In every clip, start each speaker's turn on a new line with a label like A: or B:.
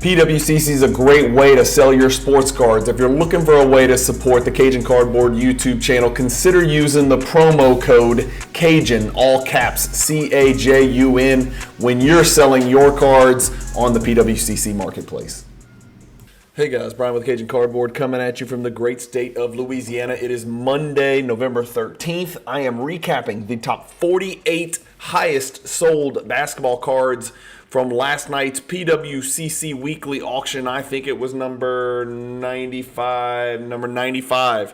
A: PWCC is a great way to sell your sports cards. If you're looking for a way to support the Cajun Cardboard YouTube channel, consider using the promo code Cajun, all caps, C-A-J-U-N, when you're selling your cards on the PWCC marketplace. Hey guys, Brian with Cajun Cardboard coming at you from the great state of Louisiana. It is Monday, November 13th. I am recapping the top 48 highest sold basketball cards from last night's PWCC weekly auction. I think it was number 95,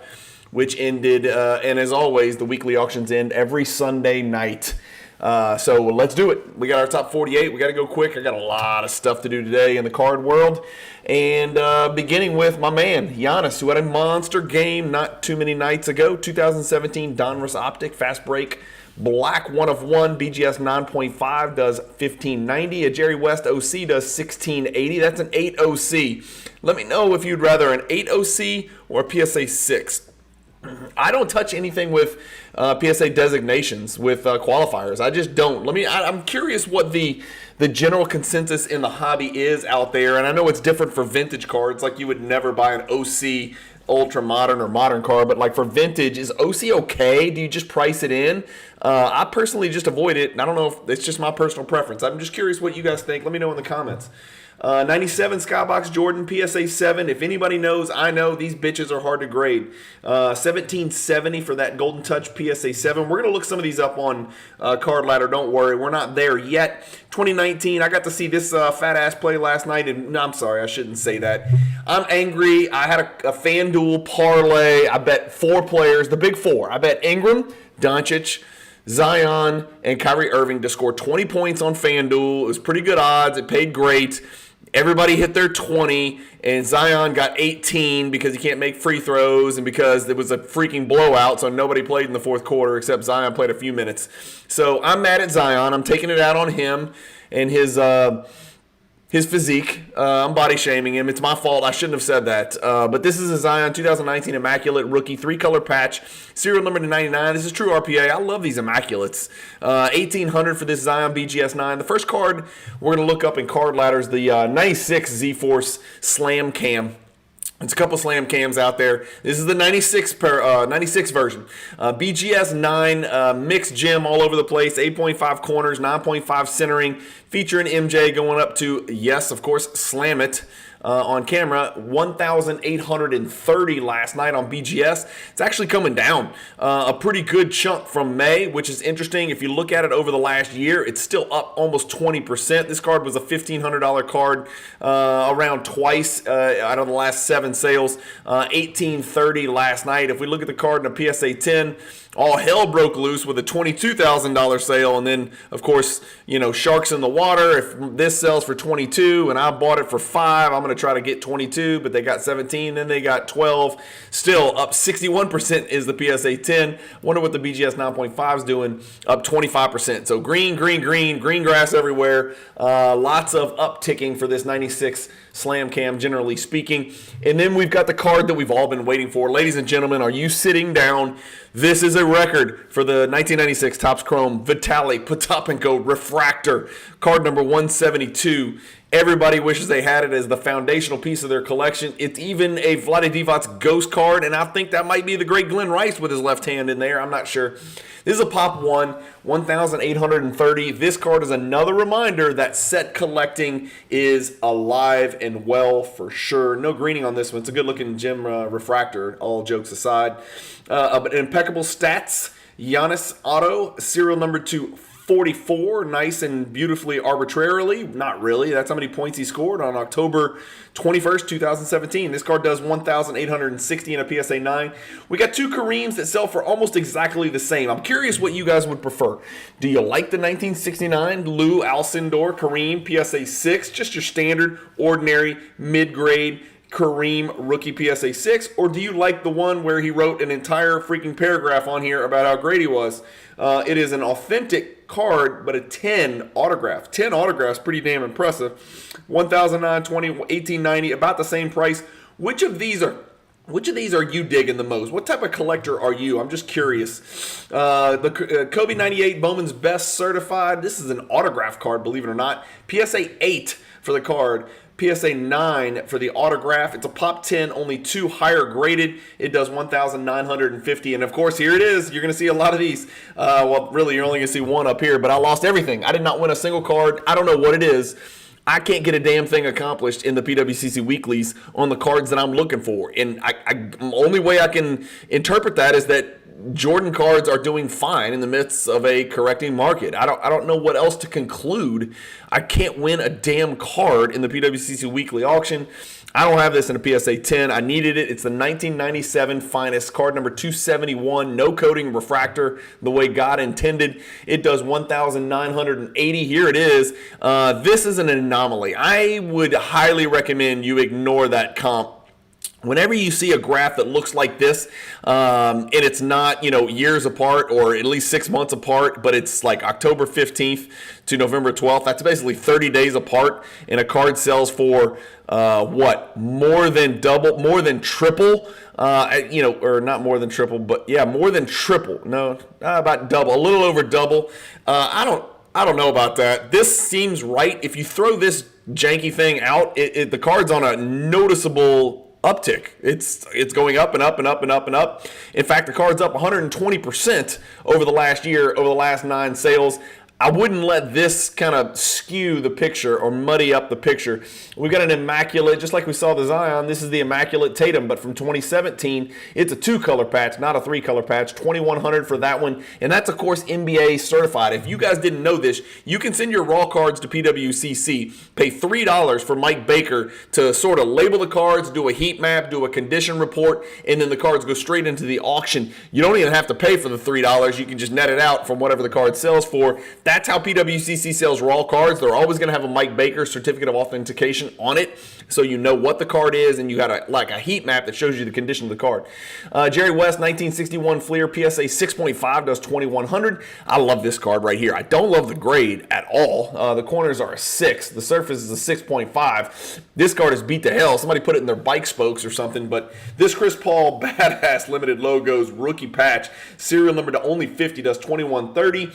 A: which ended, and as always, the weekly auctions end every Sunday night. So let's do it. We got our top 48. We got to go quick. I got a lot of stuff to do today in the card world. And beginning with my man, Giannis, who had a monster game not too many nights ago. 2017 Donruss Optic Fast Break Black 1 of 1. BGS 9.5 does 1590. A Jerry West OC does 1680. That's an 8 OC. Let me know if you'd rather an 8 OC or a PSA 6. I don't touch anything with PSA designations with qualifiers. I just don't. I'm curious what the general consensus in the hobby is out there, and I know it's different for vintage cards. Like you would never buy an OC ultra modern or modern card, but like for vintage, is OC okay? Do you just price it in? I personally just avoid it, and I don't know if it's just my personal preference. I'm just curious what you guys think. Let me know in the comments. 97 Skybox Jordan PSA 7. If anybody knows, I know these bitches are hard to grade. 1770 for that Golden Touch PSA 7. We're going to look some of these up on Card Ladder. Don't worry, we're not there yet. 2019, I got to see this fat ass play last night, and no, I'm sorry, I shouldn't say that. I'm angry. I had a FanDuel parlay. I bet 4 players, the big 4. I bet Ingram, Doncic, Zion, and Kyrie Irving to score 20 points on FanDuel. It was pretty good odds. It paid great. Everybody hit their 20, and Zion got 18 because he can't make free throws and because it was a freaking blowout, so nobody played in the fourth quarter except Zion played a few minutes. So I'm mad at Zion. I'm taking it out on him and his physique. I'm body shaming him. It's my fault. I shouldn't have said that. But this is a Zion 2019 Immaculate Rookie 3-color patch, serial number to 99. This is true RPA. I love these Immaculates. 1800 for this Zion BGS 9. The first card we're going to look up in Card Ladders, the 96 Z-Force Slam Cam. There's a couple slam cams out there. This is the 96 version. BGS 9, mixed gem all over the place, 8.5 corners, 9.5 centering, featuring MJ going up to, yes, of course, Slam It. On camera, 1,830 last night on BGS. It's actually coming down a pretty good chunk from May, which is interesting. If you look at it over the last year, it's still up almost 20%. This card was a $1,500 card around twice out of the last 7 sales. 1,830 last night. If we look at the card in a PSA 10, all hell broke loose with a $22,000 sale, and then, of course, sharks in the water. If this sells for 22 and I bought it for 5, I'm going to try to get 22, but they got 17, then they got 12. Still up 61% is the PSA 10. Wonder what the BGS 9.5 is doing, up 25%. So green grass everywhere. Lots of upticking for this 96 Slam Cam, generally speaking. And then we've got the card that we've all been waiting for. Ladies and gentlemen, are you sitting down? This is a record for the 1996 Topps Chrome Vitali Potapenko Refractor, card number 172. Everybody wishes they had it as the foundational piece of their collection. It's even a Vlade Divac's ghost card, and I think that might be the great Glenn Rice with his left hand in there. I'm not sure. This is a Pop 1, 1,830. This card is another reminder that set collecting is alive and well for sure. No greening on this one. It's a good-looking gem refractor, all jokes aside. But impeccable stats. Giannis Auto, serial number 244, nice and beautifully arbitrarily. Not really. That's how many points he scored on October 21st, 2017. This card does 1,860 in a PSA 9. We got 2 Kareems that sell for almost exactly the same. I'm curious what you guys would prefer. Do you like the 1969 Lou Alcindor Kareem PSA 6, just your standard, ordinary, mid-grade Kareem rookie PSA 6, or do you like the one where he wrote an entire freaking paragraph on here about how great he was? It is an authentic card, but a 10 autograph. 10 autographs, pretty damn impressive. 1,920, 1,890, about the same price. Which of these are you digging the most? What type of collector are you? I'm just curious. The Kobe 98 Bowman's Best Certified. This is an autograph card, believe it or not. PSA 8 for the card. PSA 9 for the autograph. It's a pop 10, only 2 higher graded. It does 1,950. And of course, here it is. You're going to see a lot of these. Well, really, you're only going to see one up here, but I lost everything. I did not win a single card. I don't know what it is. I can't get a damn thing accomplished in the PWCC weeklies on the cards that I'm looking for. And the only way I can interpret that is that Jordan cards are doing fine in the midst of a correcting market. I don't know what else to conclude. I can't win a damn card in the PWCC weekly auction. I don't have this in a PSA 10. I needed it. It's the 1997 Finest, card number 271, no coating refractor, the way God intended. It does 1,980. Here it is. This is an anomaly. I would highly recommend you ignore that comp. Whenever you see a graph that looks like this, and it's not, years apart or at least 6 months apart, but it's like October 15th to November 12th, that's basically 30 days apart, and a card sells for, more than triple, or not more than triple, but yeah, more than triple. No, about double, a little over double. I don't know about that. This seems right. If you throw this janky thing out, the card's on a noticeable uptick. It's going up and up and up and up and up. In fact, the card's up 120% over the last year, over the last 9 sales. I wouldn't let this kind of skew the picture or muddy up the picture. We got an immaculate, just like we saw the Zion, this is the immaculate Tatum, but from 2017, it's a 2-color patch, not a 3-color patch, 2,100 for that one, and that's, of course, NBA certified. If you guys didn't know this, you can send your raw cards to PWCC, pay $3 for Mike Baker to sort of label the cards, do a heat map, do a condition report, and then the cards go straight into the auction. You don't even have to pay for the $3. You can just net it out from whatever the card sells for. That's how PWCC sells raw cards. They're always going to have a Mike Baker certificate of authentication on it, so you know what the card is, and you got a heat map that shows you the condition of the card. Jerry West, 1961 Fleer, PSA 6.5, does 2,100. I love this card right here. I don't love the grade at all. The corners are a 6. The surface is a 6.5. This card is beat to hell. Somebody put it in their bike spokes or something, but this Chris Paul Badass Limited Logos rookie patch, serial number to only 50, does 2,130.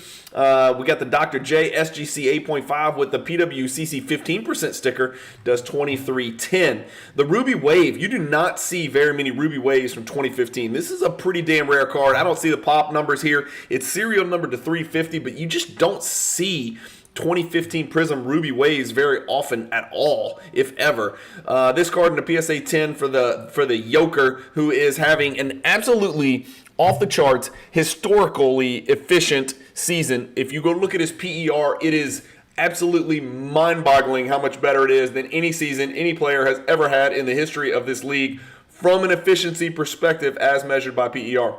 A: We got the Dr. J SGC 8.5 with the PWCC 15% sticker, does 2,310. The Ruby Wave, you do not see very many Ruby Waves from 2015. This is a pretty damn rare card. I don't see the pop numbers here. It's serial number to 350, but you just don't see 2015 Prism Ruby Waves very often at all, if ever. This card in the PSA 10 for the Yoker, who is having an absolutely off the charts, historically efficient season. If you go look at his PER, it is absolutely mind-boggling how much better it is than any season any player has ever had in the history of this league from an efficiency perspective as measured by PER.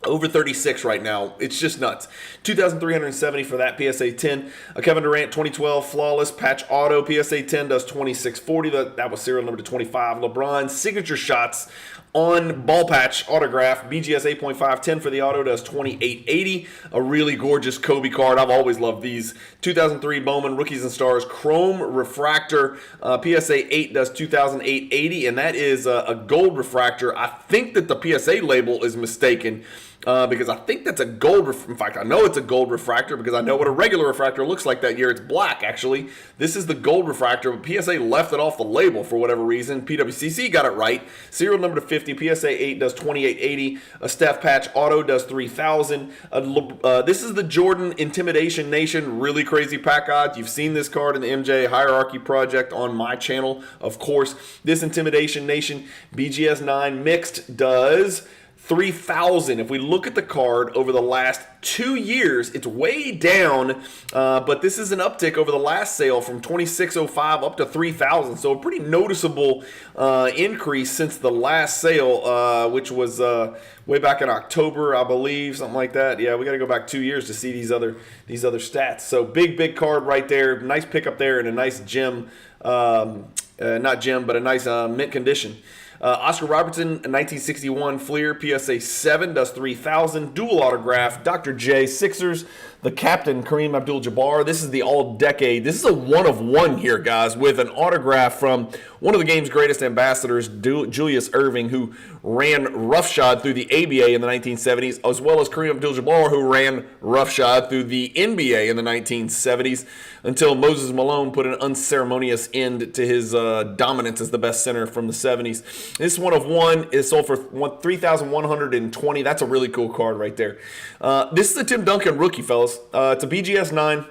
A: Over 36 right now. It's just nuts. 2,370 for that PSA 10. A Kevin Durant 2012 Flawless Patch Auto PSA 10 does 2,640. That was serial number to 25. LeBron Signature Shots on ball patch autograph BGS 8.5 10 for the auto does 2,880. A really gorgeous Kobe card. I've always loved these. 2003 Bowman Rookies and Stars Chrome Refractor PSA 8 does 2,880, and that is a gold refractor. I think that the PSA label is mistaken. Because I think that's a gold, in fact, I know it's a gold refractor because I know what a regular refractor looks like that year. It's black, actually. This is the gold refractor, but PSA left it off the label for whatever reason. PWCC got it right. Serial number to 50, PSA 8 does 2,880. A Steph Patch Auto does 3,000. This is the Jordan Intimidation Nation, really crazy pack odds. You've seen this card in the MJ Hierarchy Project on my channel, of course. This Intimidation Nation BGS 9 mixed does 3,000. If we look at the card over the last 2 years, it's way down, but this is an uptick over the last sale from 2,605 up to 3,000. So a pretty noticeable increase since the last sale, which was way back in October, I believe, something like that. Yeah, we got to go back 2 years to see these other stats. So big card right there. Nice pickup there and a nice gem, not gem, but a nice mint condition. Oscar Robertson, 1961 Fleer, PSA 7, does 3,000. Dual autograph, Dr. J, Sixers, the captain, Kareem Abdul-Jabbar. This is the all-decade. This is a one-of-one here, guys, with an autograph from one of the game's greatest ambassadors, Julius Erving, who ran roughshod through the ABA in the 1970s, as well as Kareem Abdul-Jabbar, who ran roughshod through the NBA in the 1970s, until Moses Malone put an unceremonious end to his dominance as the best center from the 70s. This one-of-one is sold for $3,120. That's a really cool card right there. This is a Tim Duncan rookie, fellas. It's a BGS 9.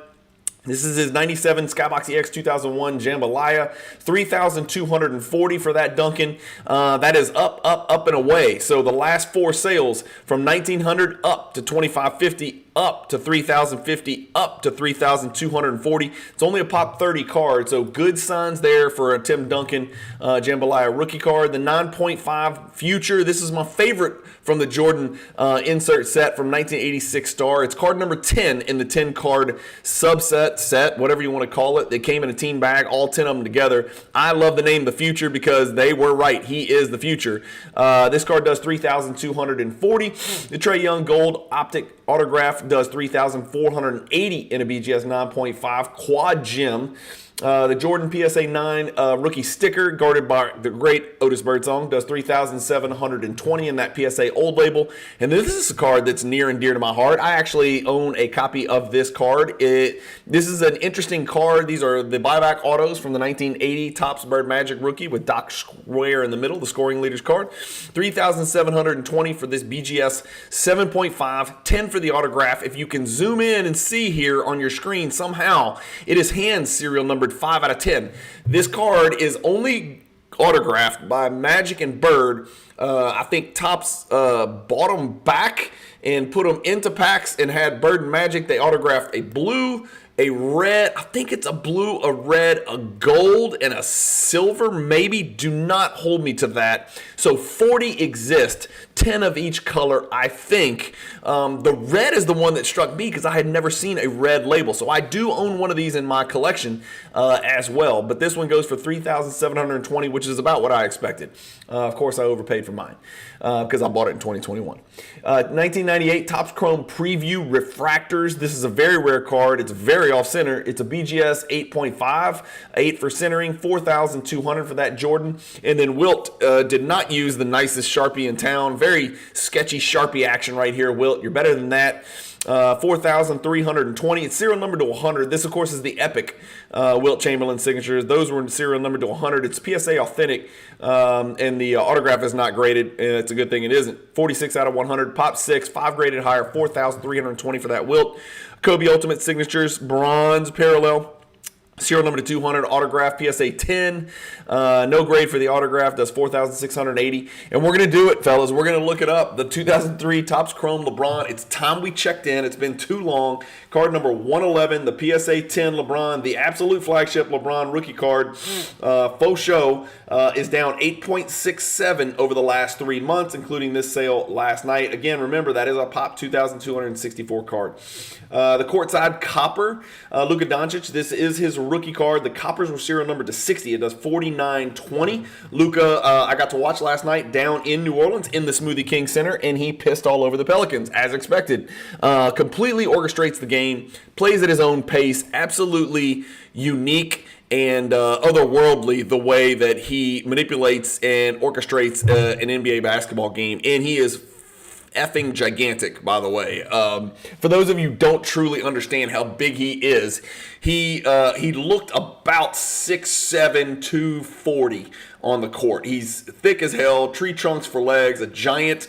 A: This is his 97 Skybox EX 2001 Jambalaya, $3,240 for that Duncan. That is up and away. So the last four sales from $1,900 up to $2,550, up to $3,050, up to $3,240. It's only a pop 30 card, so good signs there for a Tim Duncan Jambalaya rookie card. The 9.5 Future. This is my favorite from the Jordan insert set from 1986 Star. It's card number 10 in the 10 card subset set, whatever you want to call it. They came in a team bag, all 10 of them together. I love the name The Future because they were right. He is the future. This card does $3,240. The Trae Young Gold Optic Autograph does $3,480 in a BGS 9.5 Quad Gem. The Jordan PSA 9 rookie sticker, guarded by the great Otis Birdsong, does $3,720 in that PSA Old Label. And this is a card that's near and dear to my heart. I actually own a copy of this card. This is an interesting card. These are the buyback autos from the 1980 Topps Bird Magic rookie with Doc Square in the middle, the scoring leaders card. $3,720 for this BGS 7.5, 10 for the autograph. If you can zoom in and see here on your screen, somehow it is hand serial numbered 5 out of 10. This card is only autographed by Magic and Bird. I think Topps bought them back and put them into packs and had Bird and Magic. They autographed a blue, a red, I think it's a blue, a red, a gold, and a silver, maybe. Do not hold me to that. So 40 exist, 10 of each color, I think. The red is the one that struck me because I had never seen a red label. So I do own one of these in my collection as well. But this one goes for $3,720, which is about what I expected. Of course, I overpaid for mine because I bought it in 2021. 1998 Topps Chrome Preview Refractors. This is a very rare card. It's very off-center. It's a BGS 8.5, 8 for centering, $4,200 for that Jordan. And then Wilt did not use the nicest Sharpie in town. Very sketchy Sharpie action right here, Wilt. You're better than that. $4,320. It's serial number to 100. This, of course, is the epic Wilt Chamberlain signatures. Those were serial number to 100. It's PSA authentic, and the autograph is not graded, and it's a good thing it isn't. 46 out of 100. Pop 6, 5 graded higher, $4,320 for that Wilt. Kobe Ultimate Signatures, bronze parallel. Serial number to 200, autograph, PSA 10. No grade for the autograph, does $4,680. And we're going to do it, fellas. We're going to look it up. The 2003 Topps Chrome LeBron. It's time we checked in. It's been too long. Card number 111, the PSA 10 LeBron, the absolute flagship LeBron rookie card. Faux show is down 8.67 over the last 3 months, including this sale last night. Again, remember, that is a pop 2,264 card. The courtside copper, Luka Doncic. This is his rookie card. The coppers were serial numbered to 60. It does $49.20. Luka, I got to watch last night down in New Orleans in the Smoothie King Center, and he pissed all over the Pelicans, as expected. Completely orchestrates the game, plays at his own pace, absolutely unique and otherworldly the way that he manipulates and orchestrates an NBA basketball game, and he is effing gigantic, by the way. For those of you who don't truly understand how big he is, he looked about 6'7", 240 on the court. He's thick as hell, tree trunks for legs, a giant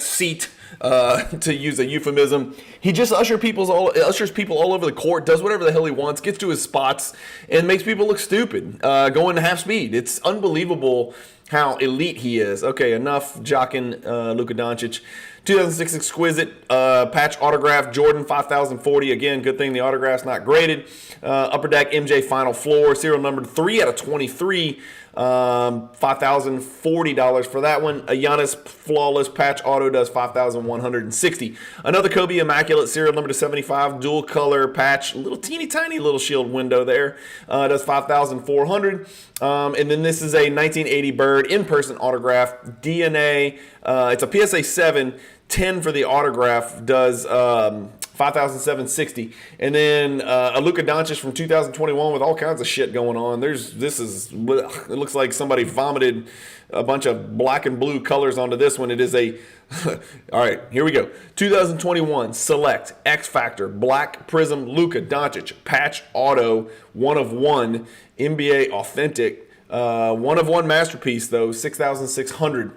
A: seat, to use a euphemism. He just ushers people all over the court, does whatever the hell he wants, gets to his spots, and makes people look stupid, going to half speed. It's unbelievable how elite he is. Okay, enough jocking Luka Doncic. 2006 Exquisite patch autograph Jordan 5040. Again, good thing the autograph's not graded. Upper Deck MJ Final Floor, serial number 3 out of 23. $5,040 for that one. A Giannis Flawless patch auto does $5,160. Another Kobe Immaculate serial number to 75 dual color patch, little teeny tiny little shield window there, does $5,400. And then this is a 1980 Bird in-person autograph DNA. It's a PSA 7. 10 for the autograph does $5,760. And then a Luka Doncic from 2021 with all kinds of shit going on. It looks like somebody vomited a bunch of black and blue colors onto this one. It is a all right, here we go. 2021 Select X Factor Black Prism Luka Doncic Patch Auto 1 of 1 NBA Authentic 1 of 1 masterpiece though, 6,600.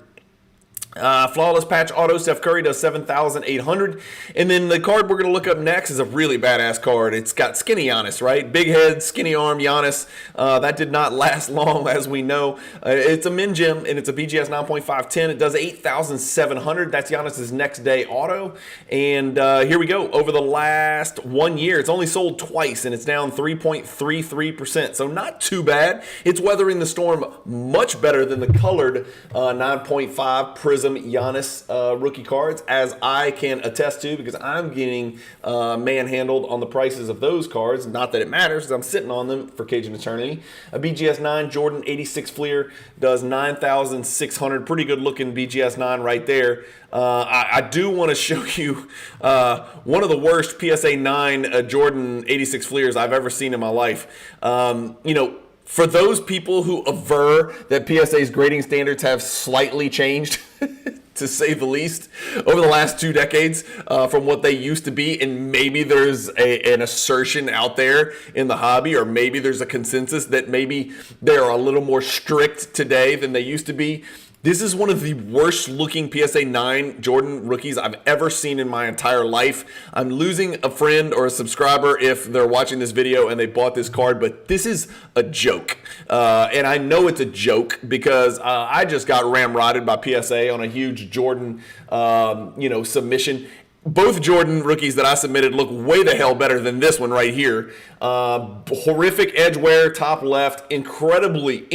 A: Flawless Patch Auto Steph Curry does 7,800. And then the card we're going to look up next is a really badass card. It's got skinny Giannis, right? Big head, skinny arm Giannis. That did not last long, as we know. It's a min gem, and it's a BGS 9.510. It does 8,700. That's Giannis's next day auto. And here we go. Over the last 1 year, it's only sold twice, and it's down 3.33%. So not too bad. It's weathering the storm much better than the colored 9.5 Prism Giannis rookie cards, as I can attest to, because I'm getting manhandled on the prices of those cards. Not that it matters, because I'm sitting on them for Cajun Eternity. A BGS 9 Jordan 86 Fleer does 9,600. Pretty good looking BGS 9 right there. I do want to show you one of the worst PSA 9 Jordan 86 Fleers I've ever seen in my life. For those people who aver that PSA's grading standards have slightly changed, to say the least, over the last 2 decades from what they used to be, and maybe there's an assertion out there in the hobby, or maybe there's a consensus that maybe they're a little more strict today than they used to be. This is one of the worst looking PSA 9 Jordan rookies I've ever seen in my entire life. I'm losing a friend or a subscriber if they're watching this video and they bought this card, but this is a joke. And I know it's a joke because I just got ramrodded by PSA on a huge Jordan submission. Both Jordan rookies that I submitted look way the hell better than this one right here. Horrific edge wear, top left, incredibly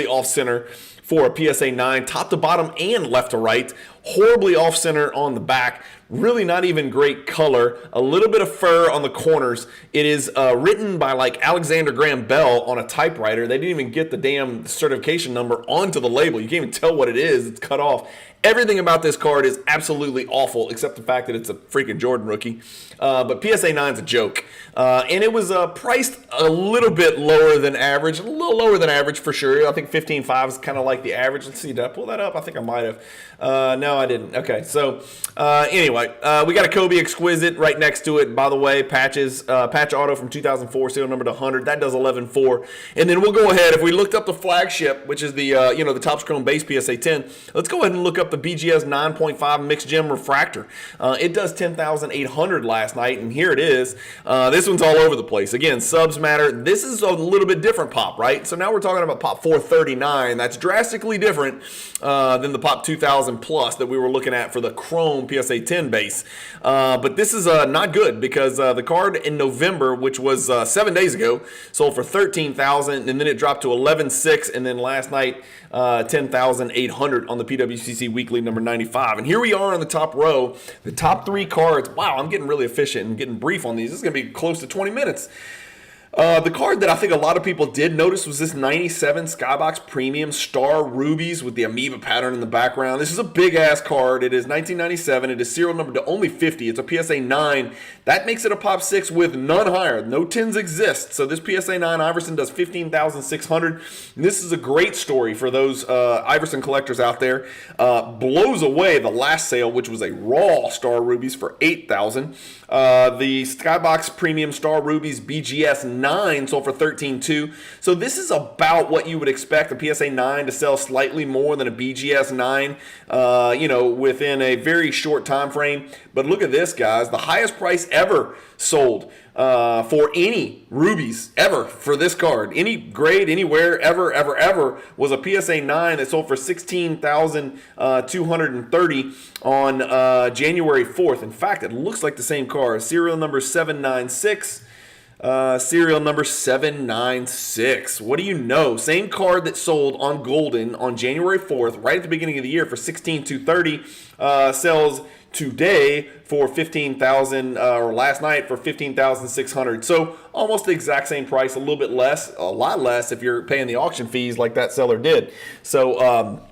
A: off center for a PSA 9, top to bottom and left to right. Horribly off center on the back. Really not even great color. A little bit of fur on the corners. It is written by like Alexander Graham Bell on a typewriter. They didn't even get the damn certification number onto the label. You can't even tell what it is. It's cut off. Everything about this card is absolutely awful, except the fact that it's a freaking Jordan rookie. But PSA 9 is a joke. And it was priced a little bit lower than average. A little lower than average for sure. I think 15.5 is kind of like the average. Let's see, did I pull that up? I think I might have. No, I didn't. Okay, so anyway, we got a Kobe Exquisite right next to it. By the way, patch auto from 2004, serial number to 100. That does 11.4. And then we'll go ahead. If we looked up the flagship, which is the the Topps Chrome base PSA 10, let's go ahead and look up the BGS 9.5 Mixed Gem Refractor. It does 10,800 last night, and here it is. This one's all over the place. Again, subs matter. This is a little bit different pop, right? So now we're talking about pop 439. That's drastically different than the pop 2000 plus that we were looking at for the Chrome PSA 10 base. But this is not good because the card in November, which was 7 days ago, sold for 13,000, and then it dropped to 11.6, and then last night 10,800 on the PWCC Weekly number 95. And here we are on the top row, the top 3 cards. Wow, I'm getting really efficient and getting brief on these. This is going to be close to 20 minutes. The card that I think a lot of people did notice was this 97 Skybox Premium Star Rubies with the amoeba pattern in the background. This is a big-ass card. It is 1997. It is serial number to only 50. It's a PSA 9. That makes it a Pop 6 with none higher. No 10s exist. So this PSA 9 Iverson does 15,600. This is a great story for those Iverson collectors out there. Blows away the last sale, which was a raw Star Rubies for 8,000. The Skybox Premium Star Rubies BGS 9 sold for 13.2. So this is about what you would expect a PSA 9 to sell slightly more than a BGS 9, within a very short time frame. But look at this, guys. The highest price ever sold for any Rubies ever for this card. Any grade, anywhere, ever was a PSA 9 that sold for 16,230 on January 4th. In fact, it looks like the same card. Serial number 796. Serial number 796. What do you know? Same card that sold on Golden on January 4th, right at the beginning of the year for 16,230, sells today for 15,000, or last night for 15,600. So almost the exact same price, a little bit less, a lot less if you're paying the auction fees like that seller did. So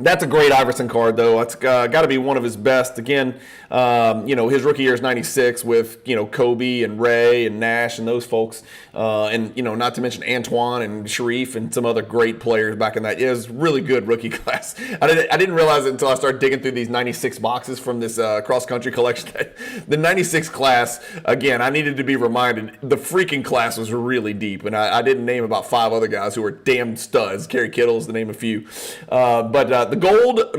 A: That's a great Iverson card, though. It's got to be one of his best. Again, his rookie year is 96 with, Kobe and Ray and Nash and those folks. And, not to mention Antoine and Sharif and some other great players back in that. It was really good rookie class. I didn't realize it until I started digging through these 96 boxes from this cross-country collection. The 96 class, again, I needed to be reminded, the freaking class was really deep. And I didn't name about 5 other guys who were damn studs. Kerry Kittles, to name a few. The gold the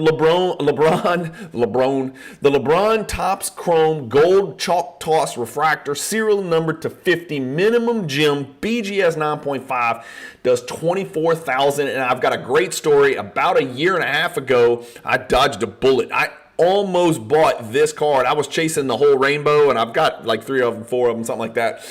A: LeBron Topps Chrome Gold Chalk Toss Refractor, serial number to 50, minimum gem, BGS 9.5, does $24,000. And I've got a great story. About a year and a half ago, I dodged a bullet. I almost bought this card. I was chasing the whole rainbow, and I've got like 3 of them, 4 of them, something like that.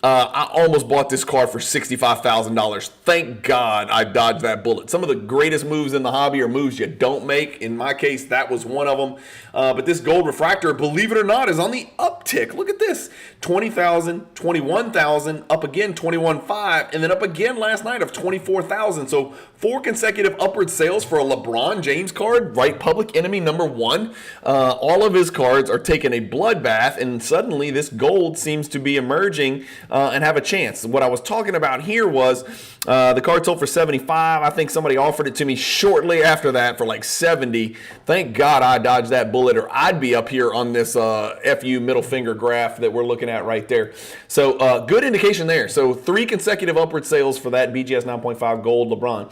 A: I almost bought this card for $65,000. Thank God I dodged that bullet. Some of the greatest moves in the hobby are moves you don't make. In my case, that was one of them. But this gold refractor, believe it or not, is on the uptick. Look at this. 20,000, 21,000, up again 21.5, and then up again last night of 24,000. So 4 consecutive upward sales for a LeBron James card, right? Public Enemy number 1. All of his cards are taking a bloodbath, and suddenly this gold seems to be emerging and have a chance. What I was talking about here was the card sold for 75. I think somebody offered it to me shortly after that for like 70. Thank God I dodged that bullet, or I'd be up here on this FU middle finger graph that we're looking at right there. So good indication there. So 3 consecutive upward sales for that BGS 9.5 gold LeBron.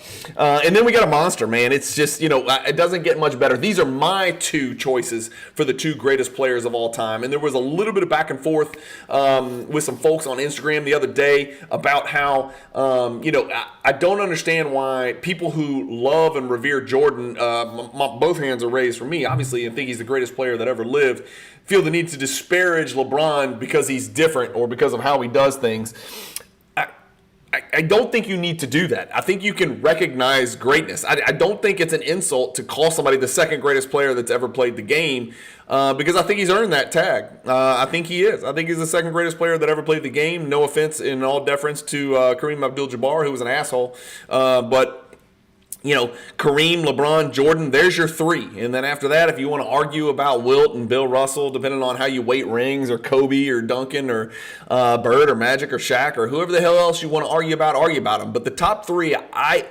A: And then we got a monster, man. It's just, it doesn't get much better. These are my 2 choices for the 2 greatest players of all time. And there was a little bit of back and forth with some folks on Instagram the other day about how, I don't understand why people who love and revere Jordan, both hands are raised for me, obviously, and think he's the greatest player that ever lived, feel the need to disparage LeBron because he's different or because of how he does things. I don't think you need to do that. I think you can recognize greatness. I don't think it's an insult to call somebody the second greatest player that's ever played the game because I think he's earned that tag. I think he is. I think he's the second greatest player that ever played the game. No offense in all deference to Kareem Abdul-Jabbar, who was an asshole. But Kareem, LeBron, Jordan, there's your 3. And then after that, if you want to argue about Wilt and Bill Russell, depending on how you weight rings, or Kobe or Duncan or Bird or Magic or Shaq or whoever the hell else you want to argue about them. But the top 3, I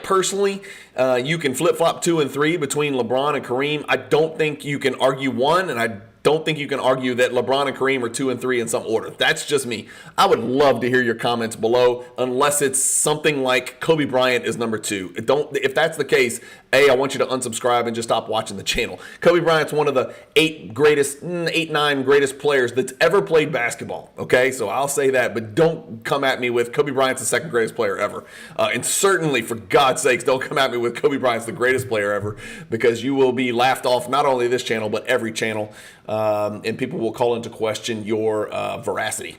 A: personally, you can flip-flop 2 and 3 between LeBron and Kareem. I don't think you can argue 1, and I don't think you can argue that LeBron and Kareem are 2 and 3 in some order. That's just me. I would love to hear your comments below, unless it's something like Kobe Bryant is number 2. If that's the case, I want you to unsubscribe and just stop watching the channel. Kobe Bryant's one of the 9 greatest players that's ever played basketball. Okay, so I'll say that, but don't come at me with Kobe Bryant's the second greatest player ever. And certainly, for God's sakes, don't come at me with Kobe Bryant's the greatest player ever, because you will be laughed off not only this channel, but every channel. And people will call into question your veracity.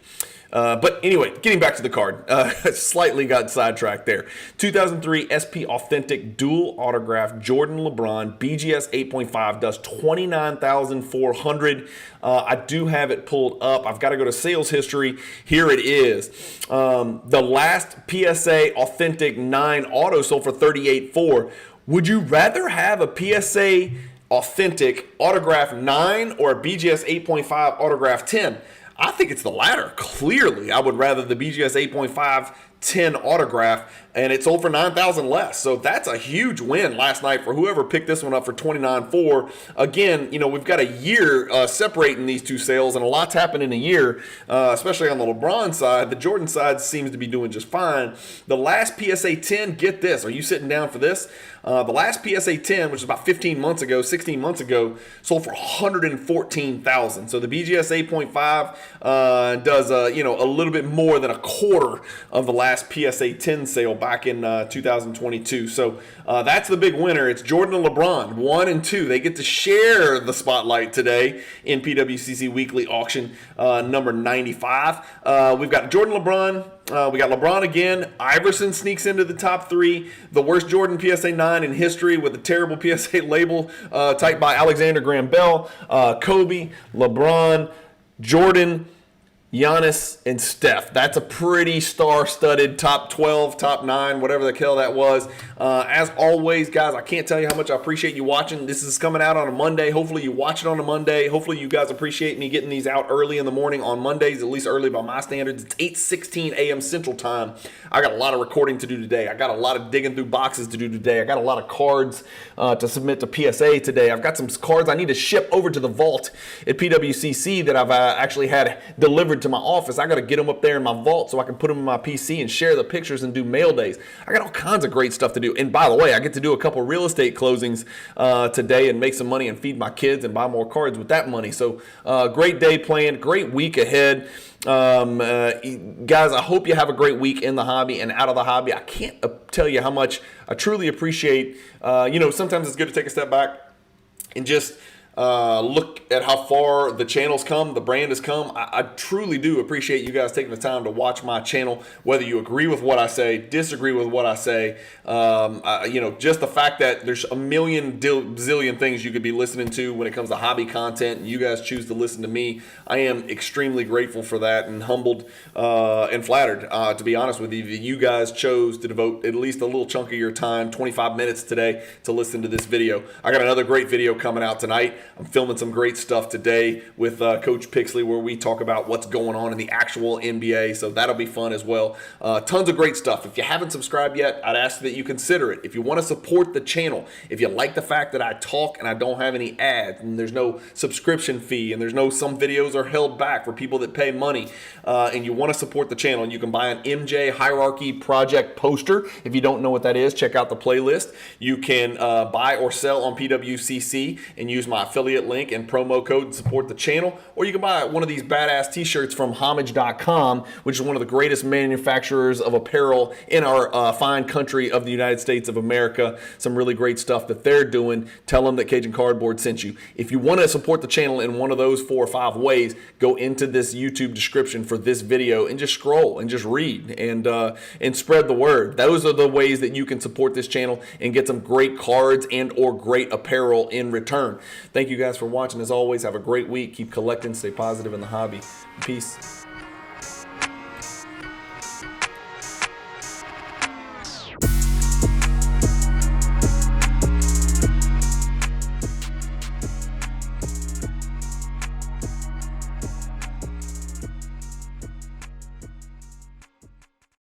A: But anyway, getting back to the card, slightly got sidetracked there. 2003 SP Authentic Dual Autograph Jordan LeBron BGS 8.5 does $29,400. I do have it pulled up. I've got to go to sales history. Here it is. The last PSA Authentic 9 auto sold for $38,400. Would you rather have a PSA Authentic Autograph 9 or a BGS 8.5 Autograph 10? I think it's the latter. Clearly, I would rather the BGS 8.5 10 autograph, and it sold for $9,000 less. So that's a huge win last night for whoever picked this one up for $29,400. Again, we've got a year separating these 2 sales, and a lot's happened in a year, especially on the LeBron side. The Jordan side seems to be doing just fine. The last PSA 10, get this. Are you sitting down for this? The last PSA 10, which is about 16 months ago, sold for $114,000. So the BGS 8.5 does a little bit more than a quarter of the last PSA 10 sale back in 2022. So that's the big winner. It's Jordan and LeBron, 1 and 2. They get to share the spotlight today in PWCC Weekly Auction number 95. We've got Jordan, LeBron. We got LeBron again. Iverson sneaks into the top 3. The worst Jordan PSA 9 in history with a terrible PSA label typed by Alexander Graham Bell. Kobe, LeBron, Jordan. Giannis and Steph. That's a pretty star-studded top 12, top 9, whatever the hell that was. As always, guys, I can't tell you how much I appreciate you watching. This is coming out on a Monday. Hopefully you watch it on a Monday. Hopefully you guys appreciate me getting these out early in the morning on Mondays, at least early by my standards. It's 8:16 a.m. Central Time. I got a lot of recording to do today. I got a lot of digging through boxes to do today. I got a lot of cards to submit to PSA today. I've got some cards I need to ship over to the vault at PWCC that I've actually had delivered to my office. I got to get them up there in my vault so I can put them in my PC and share the pictures and do mail days. I got all kinds of great stuff to do. And by the way, I get to do a couple real estate closings today and make some money and feed my kids and buy more cards with that money. So great day planned, great week ahead. Guys, I hope you have a great week in the hobby and out of the hobby. I can't tell you how much I truly appreciate, sometimes it's good to take a step back and just look at how far the channel's come, the brand has come. I truly do appreciate you guys taking the time to watch my channel, whether you agree with what I say, disagree with what I say. Just the fact that there's a million zillion things you could be listening to when it comes to hobby content, and you guys choose to listen to me. I am extremely grateful for that and humbled and flattered, to be honest with you, that you guys chose to devote at least a little chunk of your time, 25 minutes today, to listen to this video. I got another great video coming out tonight. I'm filming some great stuff today with Coach Pixley where we talk about what's going on in the actual NBA, so that'll be fun as well. Tons of great stuff. If you haven't subscribed yet, I'd ask that you consider it. If you want to support the channel, if you like the fact that I talk and I don't have any ads and there's no subscription fee and there's no, some videos are held back for people that pay money, and you want to support the channel, and you can buy an MJ Hierarchy Project poster. If you don't know what that is, check out the playlist. You can buy or sell on PWCC and use my affiliate link and promo code to support the channel, or you can buy one of these badass t-shirts from homage.com, which is one of the greatest manufacturers of apparel in our fine country of the United States of America. Some really great stuff that they're doing. Tell them that Cajun Cardboard sent you. If you want to support the channel in one of those 4 or 5 ways, go into this YouTube description for this video and just scroll and just read and spread the word. Those are the ways that you can support this channel and get some great cards and or great apparel in return. Thank you guys for watching. As always, have a great week. Keep collecting. Stay positive in the hobby. Peace.